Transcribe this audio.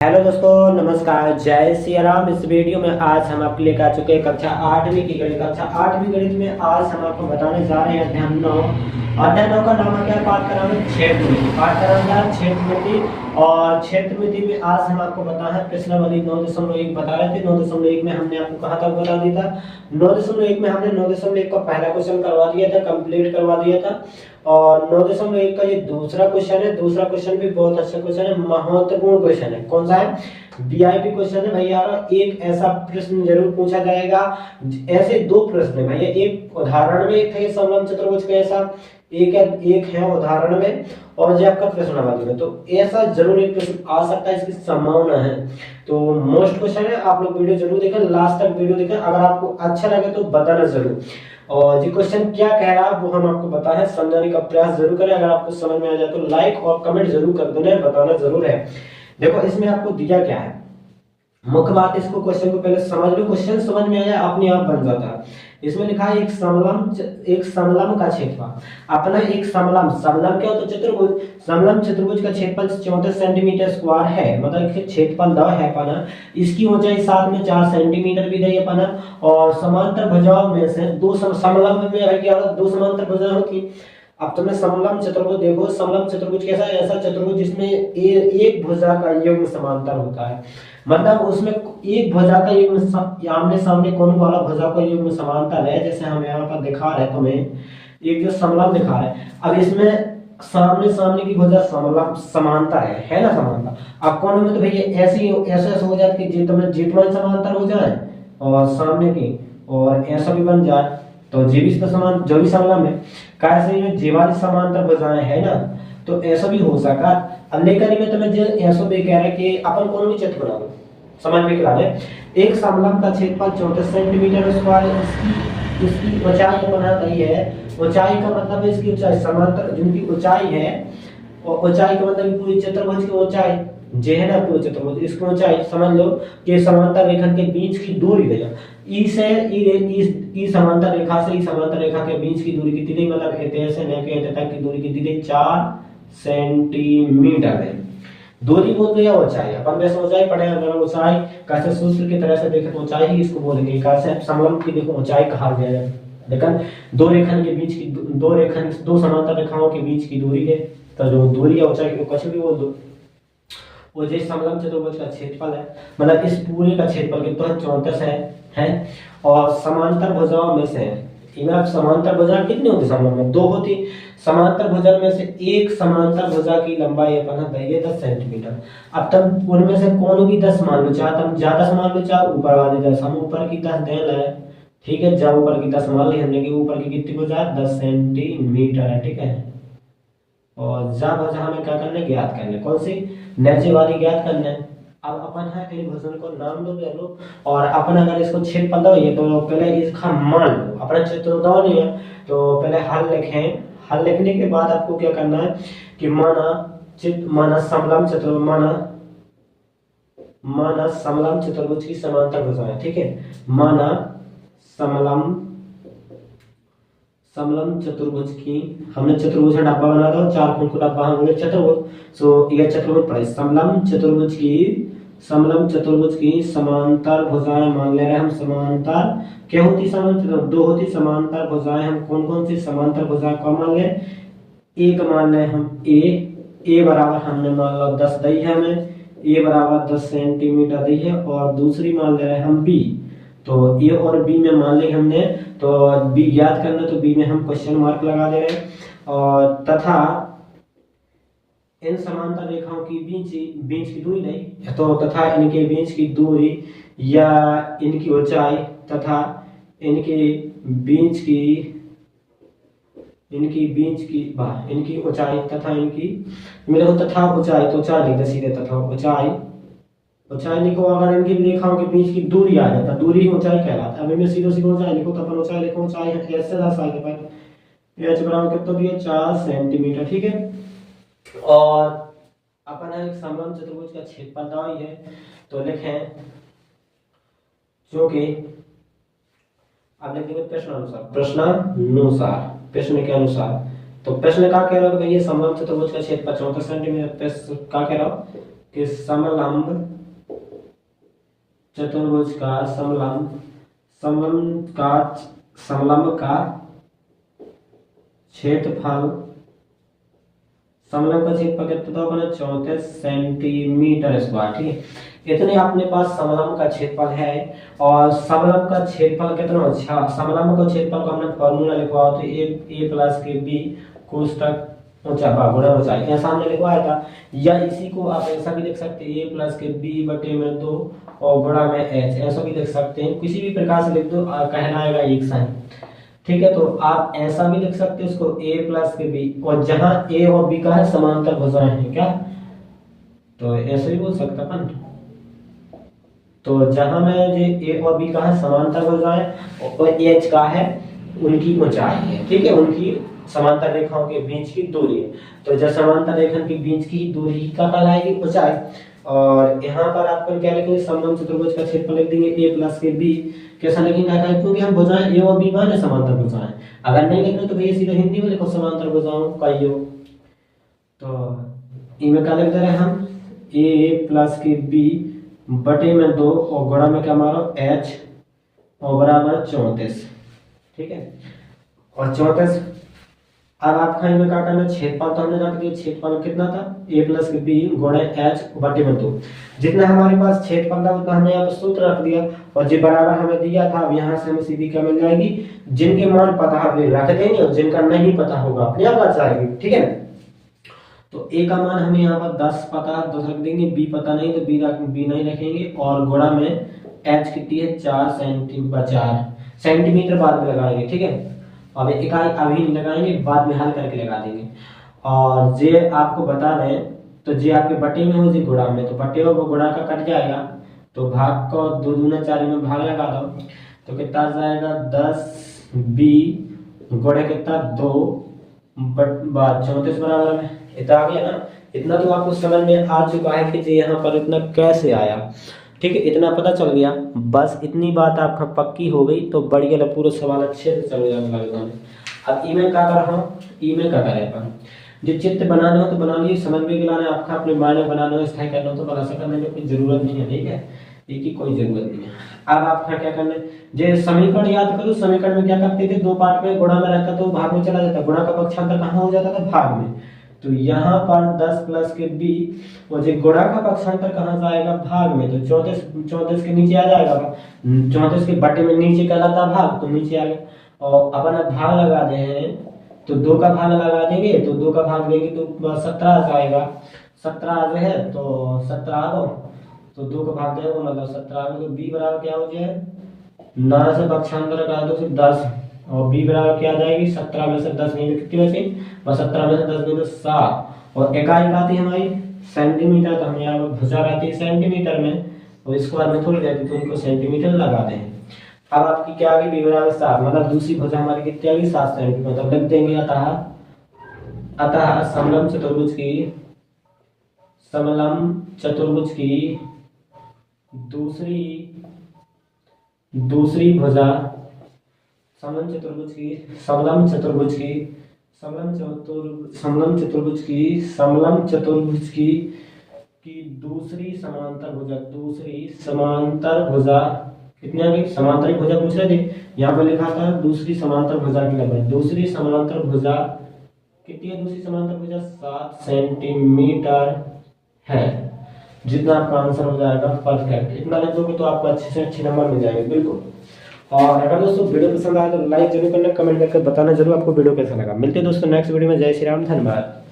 Hello दोस्तों, नमस्कार, जय सिया राम। इस वीडियो में आज हम आपके लिए आ चुके हैं कक्षा 8वीं की गणित। कक्षा 8वीं गणित में आज हम आपको बताने जा रहे हैं अध्याय 9। अध्याय 9 का नाम क्या है? पाठ का नाम है क्षेत्रमिति। पाठ का नाम क्या है? क्षेत्रमिति। और क्षेत्रमिति में आज हम आपको बता है प्रश्नावली 9.1 बता रहे थे। 9.1 में हमने आपको कहा था, बता दिया था। 9.1 में हमने 9.1 का पहला क्वेश्चन करवा दिया था, कंप्लीट करवा दिया था। और 9.1 का ये दूसरा क्वेश्चन है। दूसरा क्वेश्चन भी बहुत अच्छा क्वेश्चन है, महत्वपूर्ण क्वेश्चन है। कौन सा है? वीआईपी क्वेश्चन है भैया। एक ऐसा प्रश्न जरूर पूछा जाएगा। ऐसे दो प्रश्न है भैया, एक उदाहरण में थे समलंब चतुर्भुज कैसा, एक है उदाहरण में, और जो आपका प्रश्नावली में। तो ऐसा जरूर एक प्रश्न आ सकता है, इसकी संभावना है। तो मोस्ट क्वेश्चन है, आप लोग वीडियो जरूर देखें, लास्ट तक वीडियो देखें। अगर आपको अच्छा लगे तो बताना जरूर। और ये क्वेश्चन क्या कह रहा है वो हम आपको बताएं, समझाने का प्रयास जरूर करें। अगर आपको समझ में आ जाए तो लाइक और कमेंट जरूर कर देना, बताना जरूर है। देखो इसमें आपको दिया क्या है, मुख्य बात, इसको क्वेश्चन को पहले समझ लो। क्वेश्चन समझ में आया अपने आप बन जाता है। इसमें लिखा है एक समलंब का क्षेत्रफल। अपना एक समलंब क्या होता है? चतुर्भुज। समलंब चतुर्भुज का क्षेत्रफल 34 सेंटीमीटर स्क्वायर है, मतलब क्षेत्रफल द है अपना। इसकी ऊंचाई साथ में 4 सेंटीमीटर भी रही अपना। और समांतर भुजाओं में से दो समलंब में है क्या, दो समांतर भुजाएं होती। अब तुम्हें समलंब चतुर्भुज देखो, समलंब चतुर्भुज कैसा है? ऐसा चतुर्भुज जिसमें एक भुजा का युग्म समांतर होता है, मतलब उसमें एक भुजा का युग्म आमने सामने कोनों वाला भुजा का युग्म समांतर है। जैसे हम यहाँ पर दिखा रहे हैं तुम्हें, एक जो समलंब दिखा रहे हैं। अब इसमें सामने सामने की भुजा समलंब समांतर है ना, समांतर। अब कोनों में तो भैया ऐसे हो जाए कि जितना समांतर हो जाए और सामने की, और ऐसा भी बन जाए तो जीवित समान जो भी समलंब है, कैसे ये जीवाली समांतर भुजाएं है ना, तो ऐसा भी हो सका। अब लेकर में तुम्हें जो ऐसा भी कह रहे कि अपन कौन भी चित्र बना लो, समझ में क्या है। एक समलंब का क्षेत्रफल 34 सेंटीमीटर स्क्वायर, इसकी ऊंचाई बना रही है। ऊंचाई का मतलब है इसकी ऊंचाई, समांतर जिनकी ऊंचाई है, और ऊंचाई का मतलब पूरी चतुर्भुज की ऊंचाई जे है ना, पूरी चतुर्भुज इसकी ऊंचाई समझ लो कि समांतर रेखा के बीच की दूरी भैया ई से ई समांतर रेखा से ई समांतर रेखा के बीच की दूरी कितनी रही, मतलब एते से लेके एते तक की दूरी कितनी रही? 4 सेंटीमीटर है। दूरी बोल दिया ऊंचाई, अपन वैसे ऊंचाई पढ़े, अगर ऊंचाई कैसे सूत्र की तरह से देखें तो ऊंचाई ही इसको बोलेंगे। कैसे समलंब की देखो ऊंचाई कहा गया है, लेकिन दो रेखन के बीच की दो समांतर रेखाओं के बीच की दूरी है, तो जो दूरी या ऊंचाई को कुछ भी बोल दो। वो जो समलंब चतुर्भुज का क्षेत्रफल है, मतलब इस पूरे का क्षेत्रफल कितना? 34 है। और समांतर भुजाओं में से इनमें समांतर भुजा कितनी होती? समलंब में 2 होती। समांतर भुजा में से एक समांतर भुजा की लंबाई अपन है 10 सेंटीमीटर। अब तब उनमें से कौन की 10 मान लो, चाहे तुम ज्यादा मान लो चाहे ऊपर वाली 10, हम ऊपर की 10 दे रहे हैं, ठीक है। जब ऊपर की 10 मान ली हमने कि ऊपर की कितनी भुजा? 10 सेंटीमीटर है, ठीक है। और जब भुजा हमें क्या करना है? ज्ञात करना है। कौन सी? नीचे वाली ज्ञात करना है। अब अपन है इन भुजन को नाम ले लो, और अपन अगर इसको क्षेत्रफल दो ये तो पहले इसका मान लो। अपना क्षेत्र दो नहीं है तो पहले हल लिखें। हल लिखने के बाद आपको क्या करना है कि माना समलंब चतुर्भुज की समांतर भुजाएं, ठीक है। माना समलंब चतुर्भुज की, हमने चतुर्भुज का डब्बा बना था, 4 कोण का डब्बा हम बोले चतुर्भुज। सो ये चतुर्भुज पड़े। समलंब चतुर्भुज की समांतर भुजाएं मान ले रहे हैं हम। समांतर क्या होती? समांतर 2 होती समांतर भुजाएं। हम कौन कौन सी समांतर भुजाएं को मान ले? एक मान ले हम ए बराबर हमने मान लो 10 दी है हमें, ए बराबर 10 सेंटीमीटर दी है। और दूसरी मान ले रहे हैं हम बी, तो ए और बी में मान ली हमने, तो बी ज्ञात करना, तो बी में हम क्वेश्चन मार्क लगा दे रहे हैं। और तथा इन समांतर रेखाओं की बीच की दूरी नहीं तो, तथा इनके बीच की दूरी या इनकी ऊंचाई तथा इनकी ऊंचाई तथा इनकी मिलो तथा ऊंचाई, तो ऊंचाई लिख दे सीधे, तथा ऊंचाई लिखो। अगर इनकी रेखाओं के बीच की दूरी आ जाता, दूरी ही ऊंचाई कहलाता है। अब इनमें सीधे ऊंचाई लिखो तो अपन ऊंचाई लिखो, ऊंचाई है ऐसे दर्शाई के पास एच बराबर कितना दिया? 4 सेंटीमीटर, ठीक है। और अपन एक समलंब चतुर्भुज का क्षेत्रफल दाई है, तो लिखें जो कि अब लिखेंगे प्रश्न के अनुसार। तो प्रश्न क्या कह रहा है कि ये समलंब चतुर्भुज का क्षेत्रफल 34 सेंटीमीटर। का कह रहा हो कि समलंब चतुर्भुज का समलंब का क्षेत्रफल कितना बना 34 सेंटीमीटर स्क्वायर। ठीक है, इतने अपने पास समलंब का क्षेत्रफल है। और समलंब का क्षेत्रफल कितना अच्छा, समलंब का क्षेत्रफल को हमने फॉर्मूला लिखवाया तो a प्लस के बी कोष्टक ऊंचा गुणा ऊंचाई ऐसा हमने लिखवाया था। या इसी को आप ऐसा भी लिख सकते हैं a प्लस के बी बटे में 2 और गुणा में h, ऐसा भी लिख सकते हैं। किसी भी प्रकार से लिख दो, कहलाएगा एक साइन। ठीक है, तो आप ऐसा भी लिख सकते हैं उसको a प्लस के बी, और जहां a और b का है समांतर भुजाएं हैं क्या, तो ऐसे ही बोल सकता अपन। तो जहां में जो a और b का है समांतर भुजाएं और h का है उनकी ऊंचाई है। ठीक है, उनकी समांतर रेखाओं के बीच की दूरी है। तो जब समांतर रेखा के बीच की दूरी का कहलाएगी ऊंचाई। और यहाँ पर आपको क्या लिखेंगे, समलंब चतुर्भुज का क्षेत्रफल लिख देंगे a प्लस के b। कैसा लिखेंगे, क्योंकि हम भुजाएं a और b माने समांतर भुजाएं। अगर नहीं लिखना तो भैया सीधा हिंदी में लिखो समांतर भुजाओं का योग। तो इनमें क्या लिख दे रहे हैं हम, a प्लस के b बटे में 2 और गुणा में क्या मारो h और बराबर 34। ठीक है, और 34। अब आपका इनमें क्या करना, क्षेत्रफल तो हमने रख दिया, क्षेत्रफल कितना था a प्लस के बी गुणे h बटे में 2। जितना हमारे पास क्षेत्रफल था उतना हमने यहाँ पर सूत्र रख दिया, और जो बराबर हमें दिया था अब यहाँ से हमें सीधी क्या मिल जाएगी, जिनके मान पता है वे रख देंगे और जिनका नहीं पता होगा अपने आप आ जाएगी। ठीक है, तो a का मान हमें यहाँ पर 10 पता है 10 रख देंगे, b पता नहीं तो b नहीं रखेंगे, और गुणा में h कितनी है 4 सेंटीमीटर बाद में लगाएंगे। ठीक है, अब इकाई अभी नहीं लगाएंगे, बाद में हल करके लगा देंगे। और जे आपको बता दें तो जे आपके बटे में हो, जे गुणा में, तो बटे हो वो गुणा का कट जाएगा, तो भाग को 2 दूना 4 में भाग लगा दो तो कितना आ जाएगा 10 b गुणे कितना 2 बट 34 बराबर में इतना आ गया ना। इतना तो आपको समझ में आ चुका है कि जी यहाँ पर इतना कैसे आया। ठीक है, इतना पता चल गया, बस इतनी बात आपका पक्की हो गई तो बढ़िया पूरा सवाल अच्छे से चल जाएगा। अब ईमेल क्या कर रहा हूँ, ईमेल क्या करें अपन, जो चित्र बनाना हो तो बना लिए, समझ में गिलाना आपका अपने माइंड में बनाना हो, स्थायी करना हो तो बना सकते, करने की जरूरत नहीं है। ठीक है, ये की कोई जरूरत नहीं है। अब आपका क्या करना है, जो समीकरण याद करो, समीकरण में क्या करते थे, 2 पार्ट में गुणा में रहता तो भाग में चला जाता, गुणा का पक्षांतर कहाँ हो जाता था, भाग में। तो यहाँ पर 10 प्लस के b और जो गुणा का पक्षांतर कहाँ जाएगा, भाग में, तो 34 के नीचे आ जाएगा, 34 के बटे में नीचे कहलाता भाग, तो नीचे आ गया। और अपन भाग लगा दे हैं तो 2 का भाग लगा देंगे, तो 2 का भाग देंगे तो 17 आ जाएगा, 17 आ गए तो 17 आ गो, तो 2 का भाग देगा मतलब 17 आ गए, तो b बराबर क्या हो जाए 9 से पक्षांतर का 2 से 10, और b बराबर क्या आ जाएगी 17 में से 10 नहीं तो कितनी बची, बस 17 में से 10 में 7। और इकाई आती है हमारी सेंटीमीटर, तो हम यहाँ पर भुजा आती है सेंटीमीटर में, और स्क्वायर में थोड़ी रहती तो उनको सेंटीमीटर लगा दें। अब आपकी क्या आ गई b बराबर 7, मतलब दूसरी भुजा हमारी कितनी आ गई 7 सेंटीमीटर, मतलब लिख देंगे अतः समलंब चतुर्भुज की दूसरी भुजा समलंब चतुर्भुज की दूसरी समांतर भुजा कितनी आ गई, समांतरी भुजा पूछ रहे थे, यहाँ पर लिखा था दूसरी समांतर भुजा की लंबाई, दूसरी समांतर भुजा कितनी है, दूसरी समांतर भुजा 7 सेंटीमीटर है। जितना आपका आंसर हो जाएगा परफेक्ट, इतना लिख दोगे तो आपको अच्छे से अच्छे नंबर मिल जाएंगे बिल्कुल। और अगर दोस्तों वीडियो पसंद आए तो लाइक जरूर करना, कमेंट करके बताना जरूर आपको वीडियो कैसा लगा। मिलते हैं दोस्तों नेक्स्ट वीडियो में। जय श्री राम, धन्यवाद।